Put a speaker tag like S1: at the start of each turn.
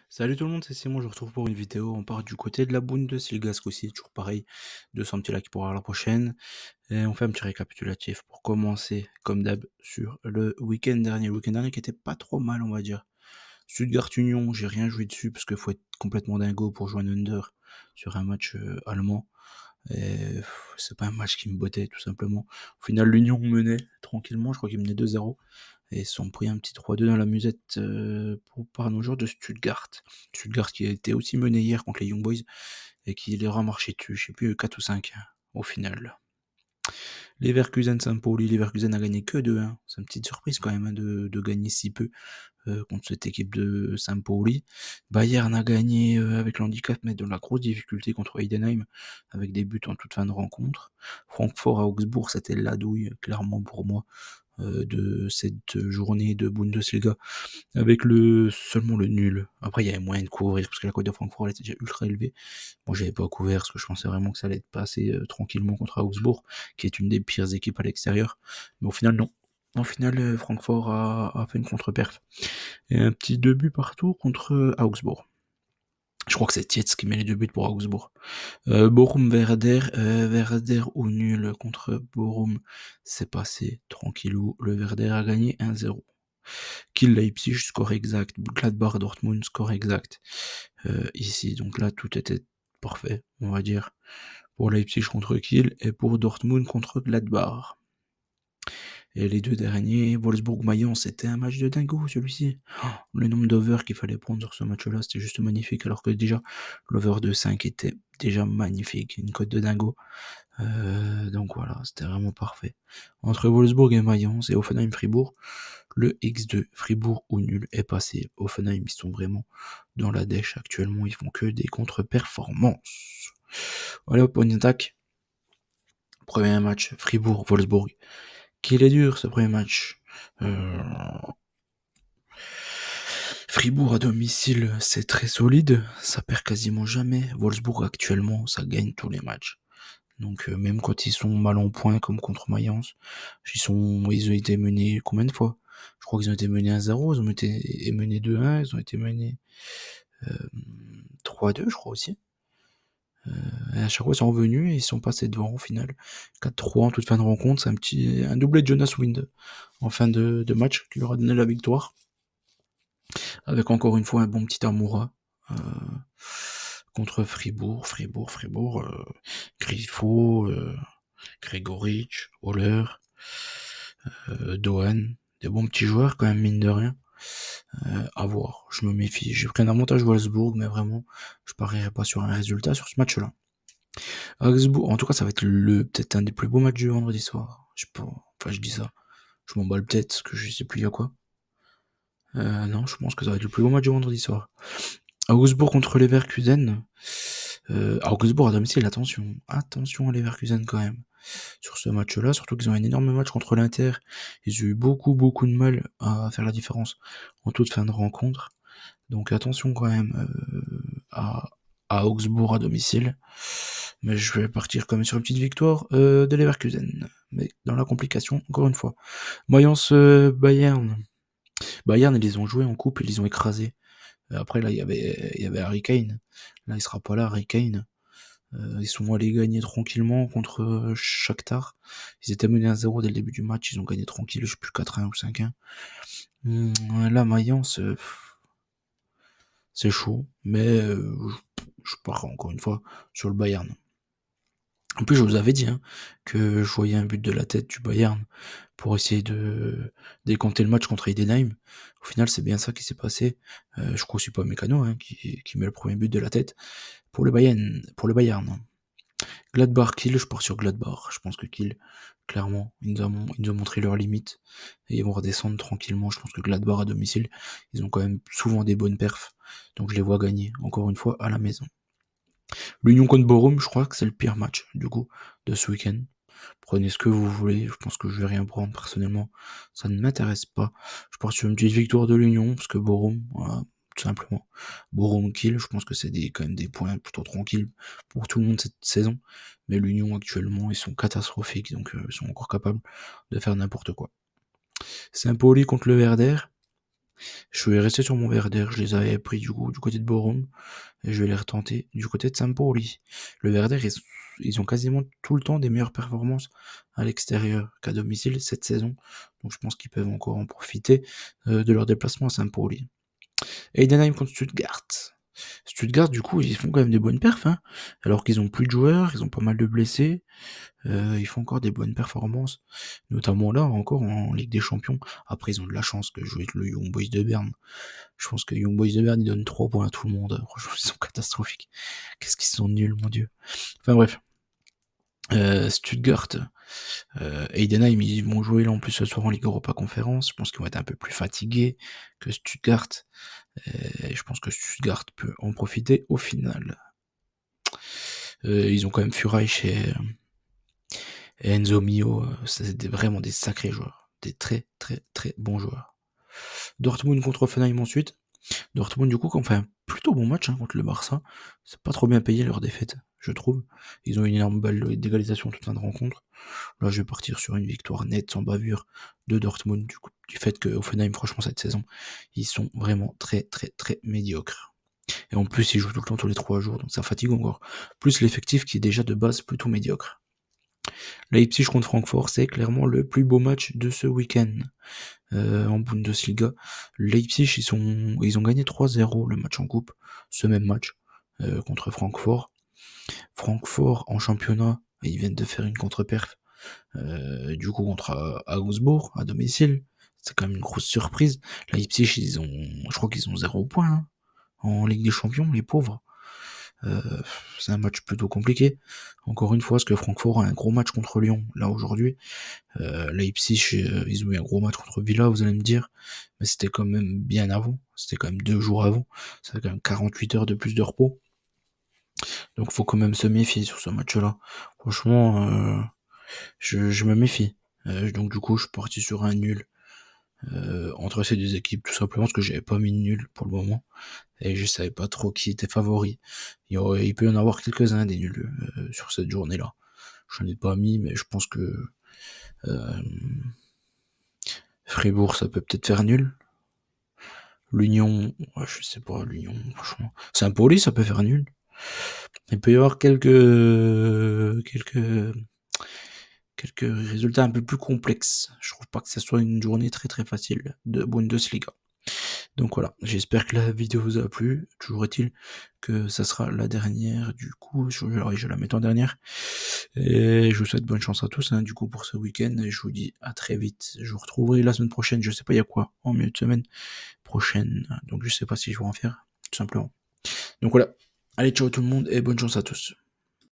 S1: Salut tout le monde, c'est Simon, je vous retrouve pour une vidéo. On part du côté de la Bundesliga ce coup-ci, toujours pareil, 200 petits likes pour la prochaine. Et on fait un petit récapitulatif pour commencer, comme d'hab, sur le week-end dernier. Le week-end dernier qui était pas trop mal, on va dire. Stuttgart Union, j'ai rien joué dessus parce qu'il faut être complètement dingo pour jouer un under sur un match allemand. Et c'est pas un match qui me bottait tout simplement. Au final, l'Union menait tranquillement, je crois qu'il menait 2-0. Et ils se sont pris un petit 3-2 dans la musette par nos joueurs de Stuttgart. Stuttgart qui a été aussi mené hier contre les Young Boys et qui leur a marché dessus, je sais plus, 4 ou 5 au final. Leverkusen Saint-Pauli, Leverkusen a gagné que 2-1. C'est une petite surprise quand même de gagner si peu contre cette équipe de Saint-Pauli. Bayern a gagné avec l'handicap, mais de la grosse difficulté contre Heidenheim, avec des buts en toute fin de rencontre. Francfort à Augsbourg, c'était la douille, clairement pour moi, de cette journée de Bundesliga, avec seulement le nul. Après, il y avait moyen de couvrir, parce que la cote de Francfort elle était déjà ultra élevée. Moi, j'avais pas couvert, parce que je pensais vraiment que ça allait être passé tranquillement contre Augsbourg, qui est une des pires équipes à l'extérieur. Mais au final, non. Au final, Francfort a fait une contre-perf. Et un petit 2 buts partout contre Augsbourg. Je crois que c'est Tietz qui met les 2 buts pour Augsbourg. Bochum Werder, Werder au nul contre Bochum, c'est passé tranquillou. Le Werder a gagné 1-0. Kiel Leipzig, score exact. Gladbach Dortmund, score exact. Ici, donc là, tout était parfait, on va dire. Pour Leipzig contre Kiel et pour Dortmund contre Gladbach. Et les deux derniers, Wolfsburg-Mayence, c'était un match de dingo celui-ci. Oh, le nombre d'overs qu'il fallait prendre sur ce match-là, c'était juste magnifique. Alors que déjà, l'over de 5 était déjà magnifique, une cote de dingo. Donc voilà, c'était vraiment parfait. Entre Wolfsburg et Mayence et Offenheim-Fribourg, le X2 Fribourg ou nul est passé. Offenheim, ils sont vraiment dans la dèche actuellement, ils font que des contre-performances. Voilà, hop, on attaque. Premier match, Fribourg-Wolfsburg. Qu'il est dur ce premier match. Euh, Fribourg à domicile, c'est très solide, ça perd quasiment jamais. Wolfsburg actuellement, ça gagne tous les matchs. Donc même quand ils sont mal en point comme contre Mayence, ils ont été menés combien de fois? Je crois qu'ils ont été menés 1-0, ils ont été menés 2-1, ils ont été menés euh, 3-2 je crois aussi. Et à chaque fois ils sont revenus et ils sont passés devant au final. 4-3 en toute fin de rencontre, c'est un doublé de Jonas Wind en fin de match qui leur a donné la victoire. Avec encore une fois un bon petit Amoura euh, contre Fribourg, Griffo, Gregoric, Holler, Dohan, des bons petits joueurs quand même mine de rien. À voir, je me méfie. J'ai pris un avantage Wolfsburg, mais vraiment, je parierais pas sur un résultat sur ce match-là. Augsbourg, en tout cas, ça va être peut-être un des plus beaux matchs du vendredi soir. Je sais pas, enfin je dis ça. Je m'emballe peut-être, parce que je sais plus il y a quoi. Non, je pense que ça va être le plus beau match du vendredi soir. Augsbourg contre Leverkusen. Augsbourg à domicile, attention à Leverkusen quand même. Sur ce match-là, surtout qu'ils ont un énorme match contre l'Inter. Ils ont eu beaucoup de mal à faire la différence en toute fin de rencontre. Donc attention quand même à Augsbourg à domicile. Mais je vais partir quand même sur une petite victoire de Leverkusen. Mais dans la complication, encore une fois. Mayence Bayern. Bayern, ils les ont joués en couple, ils les ont écrasés. Après, là, il y avait Harry Kane. Là, il sera pas là, Harry Kane. Ils sont allés gagner tranquillement contre Shakhtar. Ils étaient menés à 0 dès le début du match. Ils ont gagné tranquille, je sais plus 4-1 ou 5-1. Là, Mayence, c'est chaud. Mais je pars encore une fois sur le Bayern. En plus, je vous avais dit que je voyais un but de la tête du Bayern pour essayer de décanter le match contre Heidenheim. Au final, c'est bien ça qui s'est passé. Je crois que c'est pas Mécano qui met le premier but de la tête pour le Bayern. Gladbach Kiel, je pars sur Gladbach. Je pense que Kiel, clairement, ils nous ont montré leurs limites et ils vont redescendre tranquillement. Je pense que Gladbach à domicile, ils ont quand même souvent des bonnes perfs. Donc je les vois gagner, encore une fois, à la maison. L'Union contre Borum, je crois que c'est le pire match, du coup, de ce week-end. Prenez ce que vous voulez, je pense que je vais rien prendre personnellement, ça ne m'intéresse pas. Je pars sur une petite victoire de l'Union, parce que Borum, voilà, tout simplement. Borum Kiel, je pense que c'est quand même des points plutôt tranquilles pour tout le monde cette saison. Mais l'Union actuellement, ils sont catastrophiques, donc ils sont encore capables de faire n'importe quoi. Saint-Pauli contre le Werder. Je vais rester sur mon Werder, je les avais pris du coup du côté de Bochum et je vais les retenter du côté de Sampoli. Le Werder, ils ont quasiment tout le temps des meilleures performances à l'extérieur qu'à domicile cette saison, donc je pense qu'ils peuvent encore en profiter de leur déplacement à Sampoli. Heidenheim contre Stuttgart. Stuttgart, du coup, ils font quand même des bonnes perfs, hein, alors qu'ils ont plus de joueurs, ils ont pas mal de blessés. Ils font encore des bonnes performances, notamment là encore en Ligue des Champions. Après, ils ont de la chance que jouer le Young Boys de Berne. Je pense que Young Boys de Berne, ils donnent 3 points à tout le monde. Franchement, ils sont catastrophiques. Qu'est-ce qu'ils sont nuls, mon dieu. Enfin bref. Stuttgart, Heidenheim, ils vont jouer là en plus ce soir en Ligue Europa Conférence. Je pense qu'ils vont être un peu plus fatigués que Stuttgart. Et je pense que Stuttgart peut en profiter au final. Ils ont quand même Furaich et Enzo Mio, c'est vraiment des sacrés joueurs. Des très très très bons joueurs. Dortmund contre Offenheim ensuite. Dortmund, du coup, qui ont fait un plutôt bon match contre le Barça. C'est pas trop bien payé leur défaite, je trouve. Ils ont une énorme balle d'égalisation toute fin de rencontre. Là, je vais partir sur une victoire nette, sans bavure, de Dortmund, du fait que Offenheim, franchement, cette saison, ils sont vraiment très très très médiocres. Et en plus, ils jouent tout le temps tous les 3 jours, donc ça fatigue encore. Plus l'effectif qui est déjà de base plutôt médiocre. Leipzig contre Francfort, c'est clairement le plus beau match de ce week-end en Bundesliga. Leipzig, ils ont gagné 3-0 le match en coupe, ce même match contre Francfort. Francfort en championnat, ils viennent de faire une contre-perf du coup contre Augsbourg à domicile. C'est quand même une grosse surprise. Leipzig, je crois qu'ils ont 0 points hein, en Ligue des Champions, les pauvres. C'est un match plutôt compliqué. Encore une fois, parce que Francfort a un gros match contre Lyon, là aujourd'hui. Leipzig, ils ont eu un gros match contre Villa, vous allez me dire. Mais c'était quand même bien avant. C'était quand même 2 jours avant. Ça fait quand même 48 heures de plus de repos. Donc faut quand même se méfier sur ce match-là. Franchement, je me méfie. Donc du coup, je suis parti sur un nul entre ces deux équipes, tout simplement parce que j'avais pas mis de nul pour le moment. Et je savais pas trop qui était favori. Il peut y en avoir quelques-uns des nuls sur cette journée-là. Je n'en ai pas mis, mais je pense que euh, Fribourg, ça peut peut-être faire nul. L'Union, ouais, je sais pas, l'Union, franchement. Saint-Pauli, ça peut faire nul. Il peut y avoir quelques résultats un peu plus complexes. Je trouve pas que ce soit une journée très très facile de Bundesliga. Donc voilà, j'espère que la vidéo vous a plu. Toujours est-il que ça sera la dernière du coup. Je la mets en dernière. Et je vous souhaite bonne chance à tous du coup pour ce week-end. Et je vous dis à très vite. Je vous retrouverai la semaine prochaine. Je sais pas il y a quoi en milieu de semaine prochaine. Donc je sais pas si je vais en faire, tout simplement. Donc voilà. Allez, ciao tout le monde et bonne chance à tous.